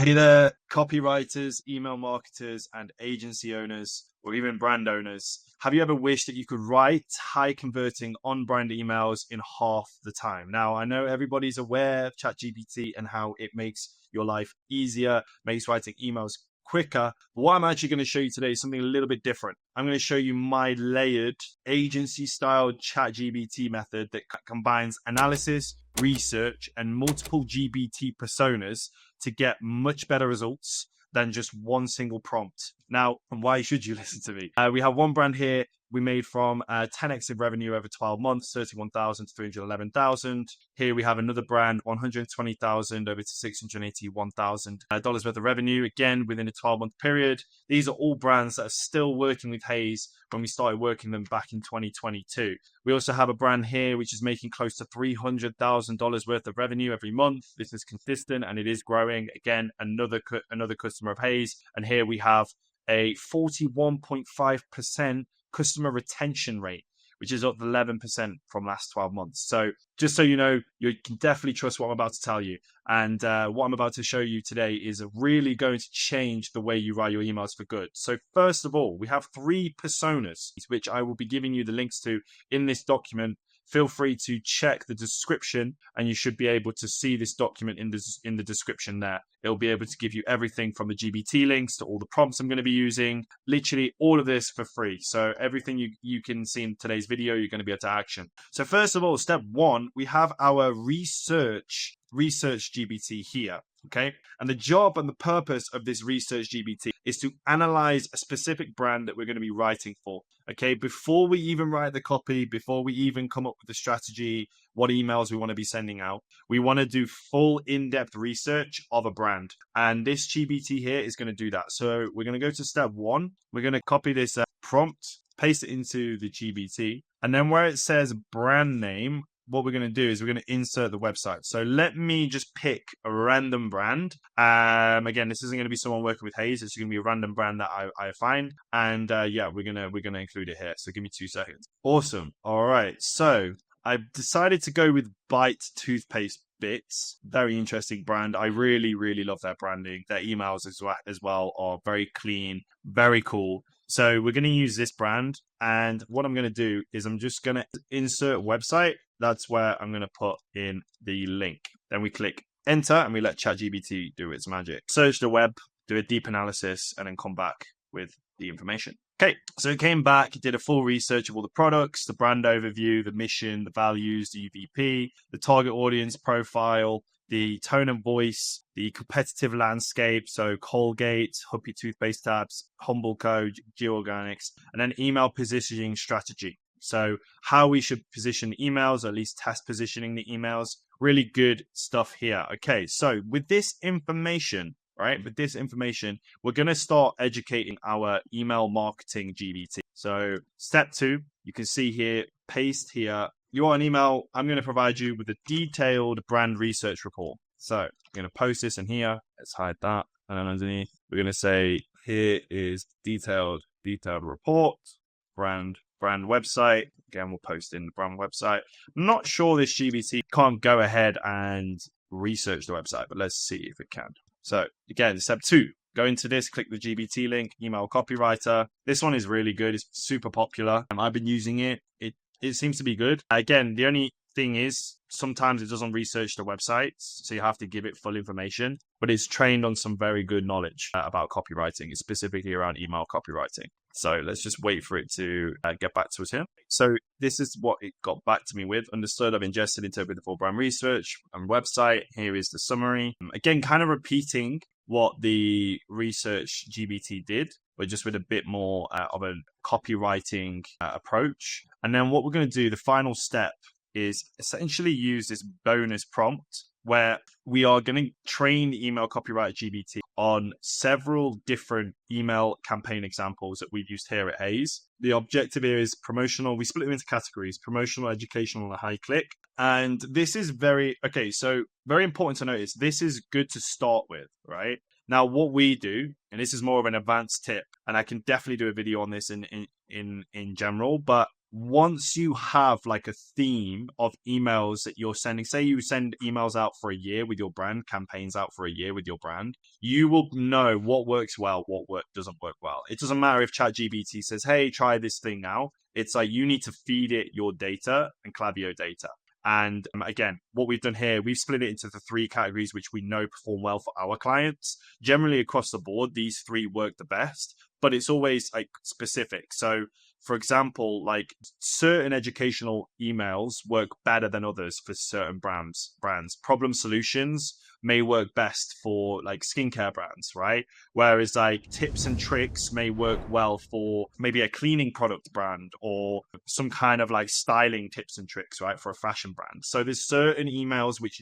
Hey there, copywriters, email marketers, and agency owners, or even brand owners. Have you ever wished that you could write high converting on brand emails in half the time? Now, I know everybody's aware of ChatGPT and how it makes your life easier, makes writing emails quicker. But what I'm actually going to show you today is something a little bit different. I'm going to show you my layered agency style ChatGPT method that combines analysis, research, and multiple GPT personas to get much better results than just one single prompt. Now, why should you listen to me? We have one brand here we made from 10x of revenue over 12 months, 31,000 to 311,000. Here we have another brand, 120,000 over to $681,000 worth of revenue, again, within a 12-month period. These are all brands that are still working with Hays when we started working them back in 2022. We also have a brand here which is making close to $300,000 worth of revenue every month. This is consistent and it is growing. Again, another customer of Hays. And here we have a 41.5% customer retention rate, which is up 11% from last 12 months. So just so you know, you can definitely trust what I'm about to tell you. And what I'm about to show you today is really going to change the way you write your emails for good. So first of all, we have 3 personas, which I will be giving you the links to in this document. Feel free to check the description and you should be able to see this document in the description there. It'll be able to give you everything from the GBT links to all the prompts I'm going to be using, literally all of this for free. So everything you can see in today's video, you're going to be able to action. So first of all, step 1, we have our research GBT here. Okay. And the job and the purpose of this research GBT is to analyze a specific brand that we're going to be writing for. Okay. Before we even write the copy, before we even come up with the strategy, what emails we want to be sending out, we want to do full in-depth research of a brand. And this GBT here is going to do that. So we're going to go to step 1. We're going to copy this prompt, paste it into the GBT. And then where it says brand name, what we're going to do is we're going to insert the website. So let me just pick a random brand. Again, this isn't going to be someone working with Hays. It's going to be a random brand that I find. And yeah, we're going to include it here. So give me 2 seconds. Awesome. All right. So I've decided to go with Bite Toothpaste Bits. Very interesting brand. I really, really love their branding. Their emails as well are very clean, very cool. So we're going to use this brand. And what I'm going to do is I'm just going to insert website. That's where I'm going to put in the link. Then we click enter and we let ChatGPT do its magic. Search the web, do a deep analysis, and then come back with the information. Okay, so it came back, it did a full research of all the products, the brand overview, the mission, the values, the UVP, the target audience profile, the tone and voice, the competitive landscape, so Colgate, Huppy Toothpaste Tabs, Humble Co, Geoorganics, and then email positioning strategy. So how we should position the emails, or at least test positioning the emails. Really good stuff here. Okay, so with this information, right? With this information, we're going to start educating our email marketing GBT. So step 2, you can see here, paste here. You want an email, I'm going to provide you with a detailed brand research report. So I'm going to post this in here. Let's hide that. And then underneath, we're going to say, here is detailed report, brand website. Again, we'll post in the brand website. I'm not sure this GBT can't go ahead and research the website, but let's see if it can. So again, step 2, go into this, click the GBT link, email copywriter. This one is really good. It's super popular. I've been using it. It seems to be good. Again, the only thing is sometimes it doesn't research the websites, so you have to give it full information, but it's trained on some very good knowledge about copywriting, specifically around email copywriting. So let's just wait for it to get back to us here. So this is what it got back to me with. Understood, I've ingested, interpreted the full brand research and website. Here is the summary. Again, kind of repeating what the research GBT did, but just with a bit more of a copywriting approach. And then what we're going to do, the final step, is essentially use this bonus prompt where we are going to train the email copywriter GBT on several different email campaign examples that we've used here at Hays. The objective here is promotional. We split them into categories: promotional, educational, and high click. And this is very important to notice. This is good to start with, right? Now, what we do, and this is more of an advanced tip, and I can definitely do a video on this in general, but once you have like a theme of emails that you're sending, say you send emails out for a year with your brand, campaigns out for a year with your brand, you will know what works well, what doesn't work well. It doesn't matter if ChatGPT says, hey, try this thing now. It's like you need to feed it your data and Klaviyo data. And again, what we've done here, we've split it into the 3 categories which we know perform well for our clients. Generally across the board, these 3 work the best, but it's always like specific. So for example, like certain educational emails work better than others for certain brands. Problem solutions may work best for like skincare brands, right? Whereas like tips and tricks may work well for maybe a cleaning product brand or some kind of like styling tips and tricks, right? For a fashion brand. So there's certain emails which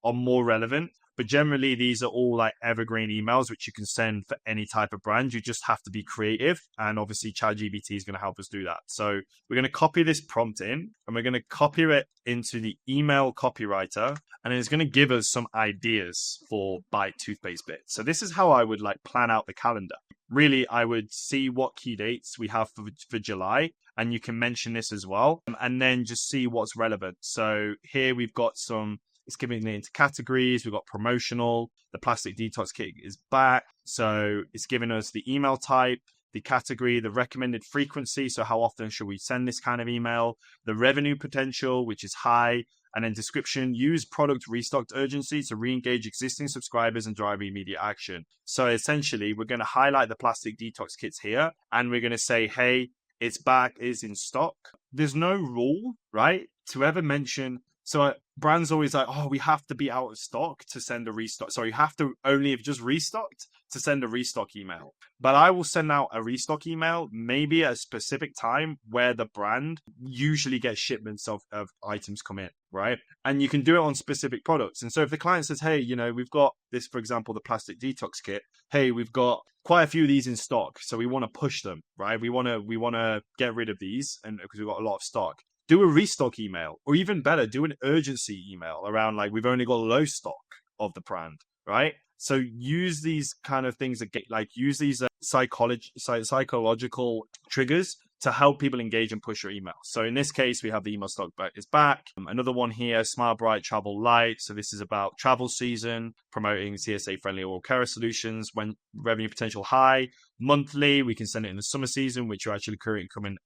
are more relevant. But generally, these are all like evergreen emails, which you can send for any type of brand. You just have to be creative. And obviously, ChatGPT is going to help us do that. So we're going to copy this prompt in and we're going to copy it into the email copywriter. And it's going to give us some ideas for Bite toothpaste bits. So this is how I would like plan out the calendar. Really, I would see what key dates we have for July. And you can mention this as well. And then just see what's relevant. So here we've got it's giving it into categories. We've got promotional. The plastic detox kit is back. So it's giving us the email type, the category, the recommended frequency. So how often should we send this kind of email? The revenue potential, which is high. And then description, use product restocked urgency to re-engage existing subscribers and drive immediate action. So essentially, we're going to highlight the plastic detox kits here. And we're going to say, hey, it's back, it's in stock. There's no rule, right, to ever mention. So brands always like, oh, we have to be out of stock to send a restock. So you have to only have just restocked to send a restock email. But I will send out a restock email maybe at a specific time where the brand usually gets shipments of items come in, right? And you can do it on specific products. And so if the client says, hey, we've got this, for example, the plastic detox kit. Hey, we've got quite a few of these in stock. So we want to push them, right? We want to get rid of these and because we've got a lot of stock. Do a restock email, or even better, do an urgency email around like we've only got low stock of the brand, right? So use these kind of things that use these psychological triggers to help people engage and push your email. So in this case, we have the email stock is back. Another one here, Smile Bright, Travel Light. So this is about travel season, promoting CSA-friendly oral care solutions when revenue potential high. Monthly, we can send it in the summer season, which you're actually currently coming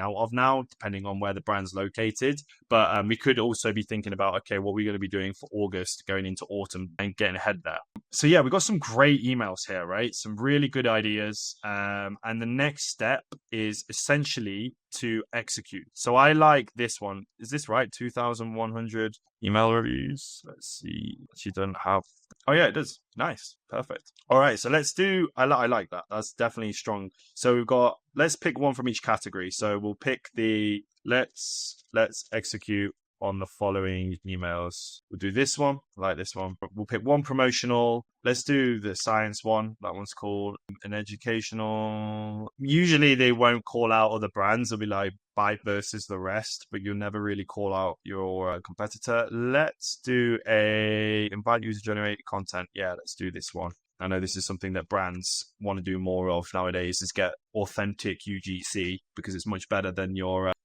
out of now, depending on where the brand's located. But we could also be thinking about, okay, what we're going to be doing for August, going into autumn and getting ahead there. So yeah, we've got some great emails here, right? Some really good ideas. And the next step is essentially to execute. So I like this one. Is this right? 2,100 email reviews. Let's see. She doesn't have. Oh yeah, it does. Nice. Perfect. All right. So let's do. I like that. That's definitely strong. So we've got. Let's pick one from each category. So we'll pick the. Let's execute on the following emails. We'll do this one. I like this one. We'll pick one promotional. Let's do the science one. That one's called an educational. Usually they won't call out other brands. They'll be like Byte versus the rest, but you'll never really call out your competitor. Let's do a invite user generated content. Yeah, let's do this one. I know this is something that brands want to do more of nowadays, is get authentic UGC, because it's much better than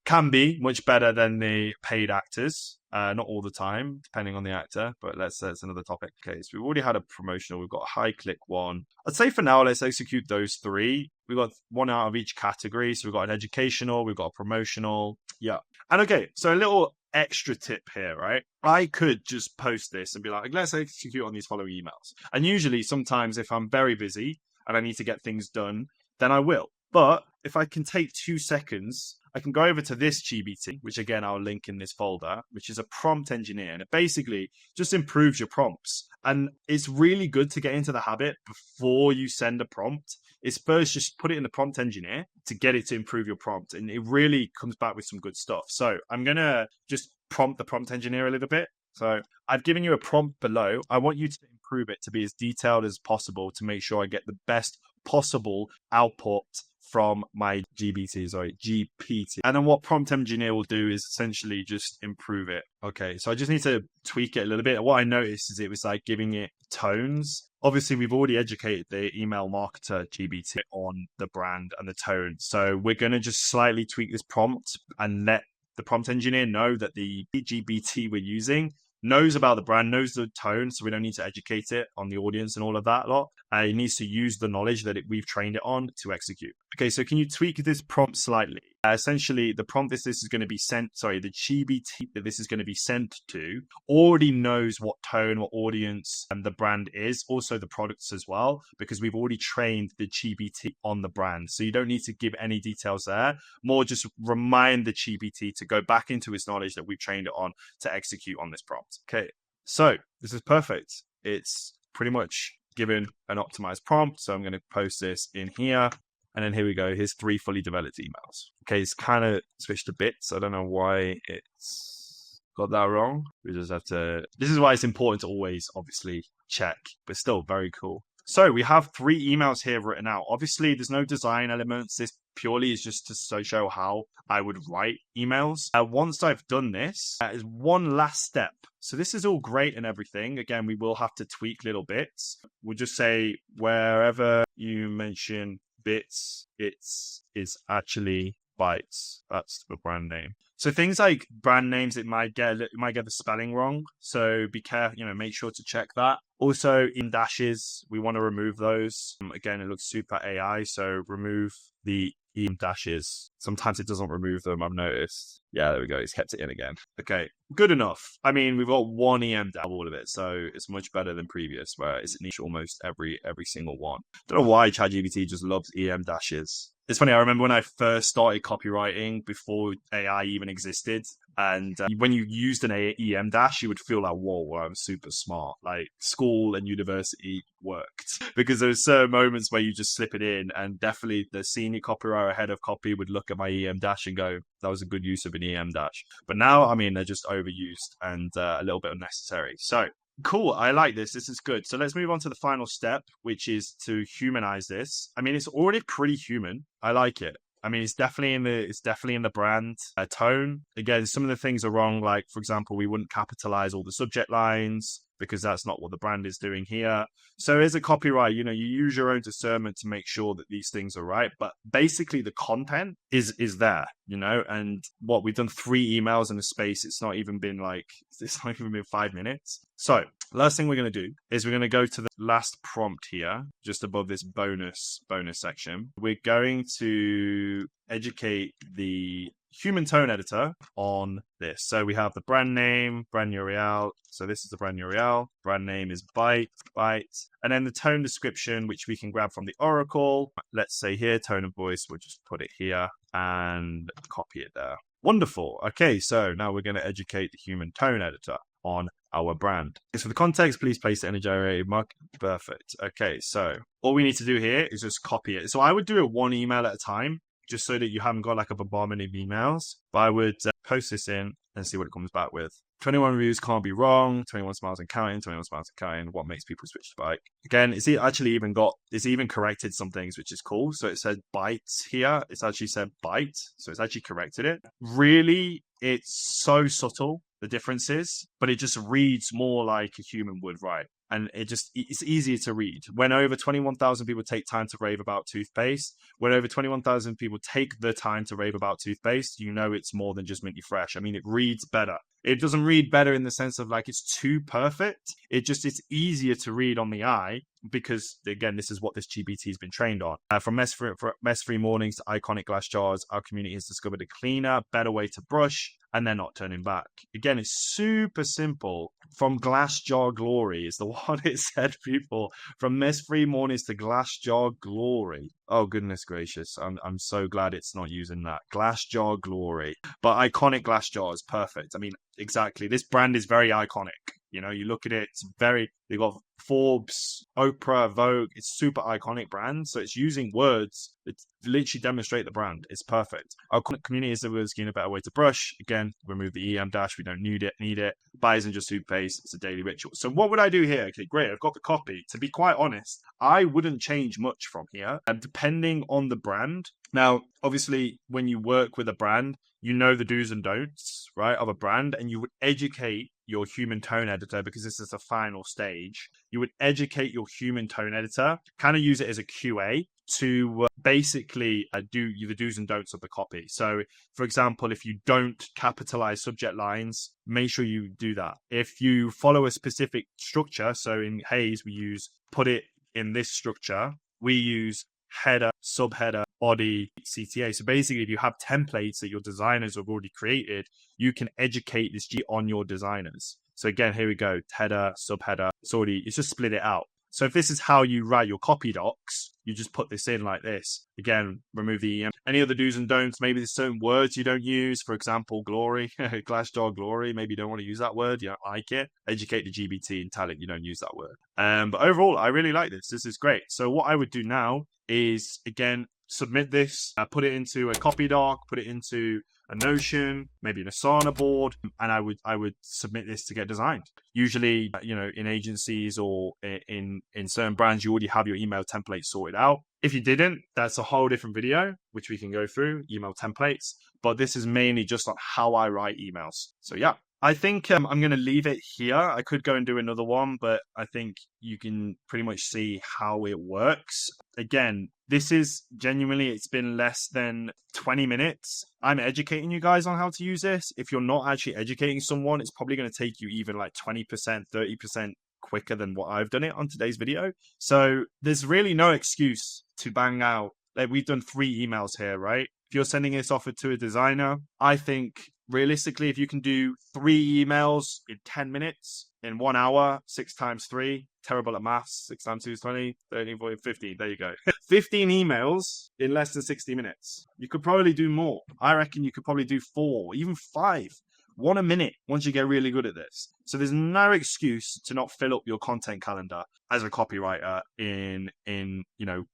can be much better than the paid actors. Not all the time, depending on the actor, but that's another topic. Okay, so we've already had a promotional. We've got a high click one. I'd say for now, let's execute those 3. We've got one out of each category. So we've got an educational, we've got a promotional. Yeah. And okay, so a little extra tip here, right? I could just post this and be like, let's execute on these following emails. And usually sometimes if I'm very busy and I need to get things done, then I will. But if I can take 2 seconds, I can go over to this GBT, which again, I'll link in this folder, which is a prompt engineer. And it basically just improves your prompts. And it's really good to get into the habit before you send a prompt. Is first just put it in the prompt engineer to get it to improve your prompt. And it really comes back with some good stuff. So I'm going to just prompt the prompt engineer a little bit. So I've given you a prompt below. I want you to improve it to be as detailed as possible to make sure I get the best possible output from my GPT. And then what prompt engineer will do is essentially just improve it. Okay, so I just need to tweak it a little bit. What I noticed is it was like giving it tones obviously we've already educated the email marketer GPT on the brand and the tone. So we're going to just slightly tweak this prompt and let the prompt engineer know that the GPT we're using knows about the brand, knows the tone, so we don't need to educate it on the audience and all of that lot. It needs to use the knowledge that we've trained it on to execute. Okay, so can you tweak this prompt slightly? Essentially, the prompt this is going to be sent, the GPT that this is going to be sent to already knows what tone, what audience, and the brand is, also the products as well, because we've already trained the GPT on the brand. So you don't need to give any details there, more just remind the GPT to go back into its knowledge that we've trained it on to execute on this prompt. Okay, so this is perfect. It's pretty much given an optimized prompt. So I'm going to post this in here. And then here we go. Here's 3 fully developed emails. Okay, it's kind of switched a bit. So I don't know why it's got that wrong. We just have to... This is why it's important to always, obviously, check. But still, very cool. So we have 3 emails here written out. Obviously, there's no design elements. This purely is just to show how I would write emails. Once I've done this, is one last step. So this is all great and everything. Again, we will have to tweak little bits. We'll just say wherever you mention bits, it's actually bytes. That's the brand name. So things like brand names, it might get the spelling wrong. So be careful, make sure to check that. Also, in dashes, we want to remove those. Again, it looks super AI, so remove the dashes. Sometimes it doesn't remove them, I've noticed. Yeah, there we go. It's kept it in again. Okay, good enough. I mean, we've got one EM dash, all of it, so it's much better than previous, where it's niche almost every single one. Don't know why ChatGPT just loves EM dashes. It's funny, I remember when I first started copywriting before AI even existed, and when you used an EM dash, you would feel like, whoa, I'm super smart. Like school and university worked. Because there's certain moments where you just slip it in, and definitely the senior copywriter, head of copy, would look at my EM dash and go, that was a good use of an EM dash. But now, I mean, they're just overused and a little bit unnecessary. So cool. I like this. This is good. So let's move on to the final step, which is to humanize this. I mean, it's already pretty human. I like it. I mean, it's definitely in the brand tone. Again, some of the things are wrong. Like, for example, we wouldn't capitalize all the subject lines because that's not what the brand is doing here. So as a copywriter, you use your own discernment to make sure that these things are right. But basically the content is there, and what we've done 3 emails in a space. It's not even been 5 minutes. So last thing we're going to do is we're going to go to the last prompt here, just above this bonus section. We're going to educate the human tone editor on this. So we have the brand name, brand URL. So this is the brand URL. Brand name is byte. And then the tone description, which we can grab from the Oracle. Let's say here, tone of voice. We'll just put it here and copy it there. Wonderful. Okay, so now we're going to educate the human tone editor on our brand. So for the context, please place it in a generated mark. Perfect. Okay, so all we need to do here is just copy it. So I would do it 1 email at a time, just so that you haven't got a bombardment of emails. But I would post this in and see what it comes back with. 21 reviews can't be wrong. 21 smiles and counting. 21 smiles and counting. What makes people switch to bike? Again, it's even corrected some things, which is cool. So it said bytes here. It's actually said byte. So it's actually corrected it. Really, it's so subtle, the differences, but it just reads more like a human would write. And it's easier to read. When over 21,000 people take time to rave about toothpaste, when over 21,000 people take the time to rave about toothpaste, it's more than just Minty Fresh. I mean, it reads better. It doesn't read better in the sense of it's too perfect. It's easier to read on the eye because, again, this is what this GPT has been trained on. From mess-free mornings to iconic glass jars, our community has discovered a cleaner, better way to brush, and they're not turning back. Again, it's super simple. From glass jar glory is the one it said, people. From mess-free mornings to glass jar glory. Oh, goodness gracious. I'm so glad it's not using that. Glass jar glory. But iconic glass jars, perfect. I mean, exactly. This brand is very iconic. You look at it, they've got Forbes, Oprah, Vogue. It's super iconic brand. So it's using words that literally demonstrate the brand. It's perfect. Our community is the words getting a better way to brush. Again, remove the EM dash. We don't need it. Buy isn't just toothpaste. It's a daily ritual. So what would I do here? Okay, great. I've got the copy. To be quite honest, I wouldn't change much from here, depending on the brand. Now, obviously, when you work with a brand, the do's and don'ts, right, of a brand, and you would educate your human tone editor, because this is the final stage, you would educate your human tone editor, kind of use it as a QA to basically do the do's and don'ts of the copy. So, for example, if you don't capitalize subject lines, make sure you do that. If you follow a specific structure, so in Hayes, we use put it in this structure, we use header, subheader, body, CTA. So basically, if you have templates that your designers have already created, you can educate this on your designers. So again, here we go, header, subheader. It's just split it out. So if this is how you write your copy docs, you just put this in like this. Again, remove the any other do's and don'ts. Maybe there's certain words you don't use. For example, glory, Glassjaw glory. Maybe you don't want to use that word. You don't like it. Educate the GPT and tell it you don't use that word. But overall, I really like this. This is great. So what I would do now is, again, submit this, put it into a copy doc, put it into a Notion, maybe an Asana board, and I would submit this to get designed. Usually, in agencies or in certain brands, you already have your email template sorted out. If you didn't, that's a whole different video, which we can go through, email templates. But this is mainly just on how I write emails. So yeah, I think I'm going to leave it here. I could go and do another one, but I think you can pretty much see how it works. Again, this is genuinely, it's been less than 20 minutes. I'm educating you guys on how to use this. If you're not actually educating someone, it's probably going to take you even like 20%, 30% quicker than what I've done it on today's video. So there's really no excuse to bang out. Like, we've done 3 emails here, right? If you're sending this offer to a designer, I think realistically, if you can do 3 emails in 10 minutes, in 1 hour, 6 times 3, terrible at maths, 6 times 2 is 20, 13, 14, 15, there you go. 15 emails in less than 60 minutes. You could probably do more. I reckon you could probably do 4, even 5. 1 a minute once you get really good at this. So there's no excuse to not fill up your content calendar as a copywriter in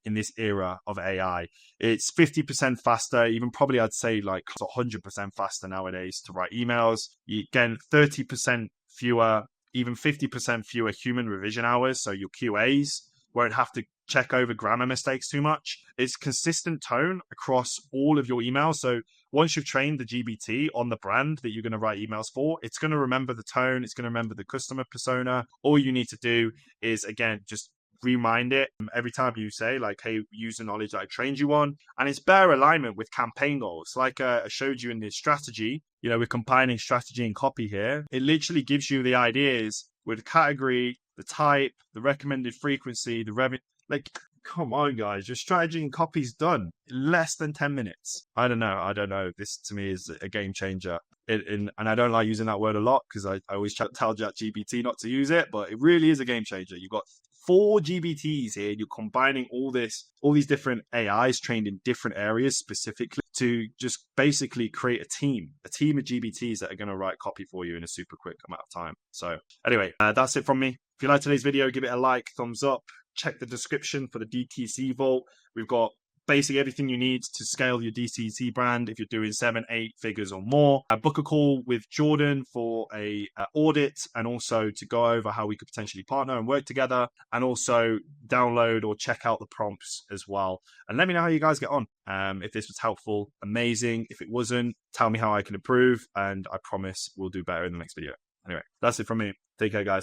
this era of AI. It's 50% faster, even probably I'd say like 100% faster nowadays to write emails. You get 30% fewer, even 50% fewer human revision hours. So your QAs won't have to check over grammar mistakes too much. It's consistent tone across all of your emails. So once you've trained the GPT on the brand that you're going to write emails for, it's going to remember the tone. It's going to remember the customer persona. All you need to do is, again, just remind it every time you say, like, hey, use the knowledge that I trained you on. And it's better alignment with campaign goals. Like I showed you in this strategy, we're combining strategy and copy here. It literally gives you the ideas with the category, the type, the recommended frequency, the revenue. Like, come on, guys, your strategy and copy's done in less than 10 minutes. I don't know. This to me is a game changer. And I don't like using that word a lot because I always tell GPT not to use it, but it really is a game changer. You've got 4 GPTs here. You're combining all these different AIs trained in different areas specifically to just basically create a team of GPTs that are going to write copy for you in a super quick amount of time. So anyway, that's it from me. If you like today's video, give it a like, thumbs up. Check the description for the DTC Vault. We've got basically everything you need to scale your DTC brand if you're doing 7, 8 figures or more. Book a call with Jordan for a audit, and also to go over how we could potentially partner and work together, and also download or check out the prompts as well. And let me know how you guys get on. If this was helpful, amazing. If it wasn't, tell me how I can improve, and I promise we'll do better in the next video. Anyway, that's it from me. Take care, guys.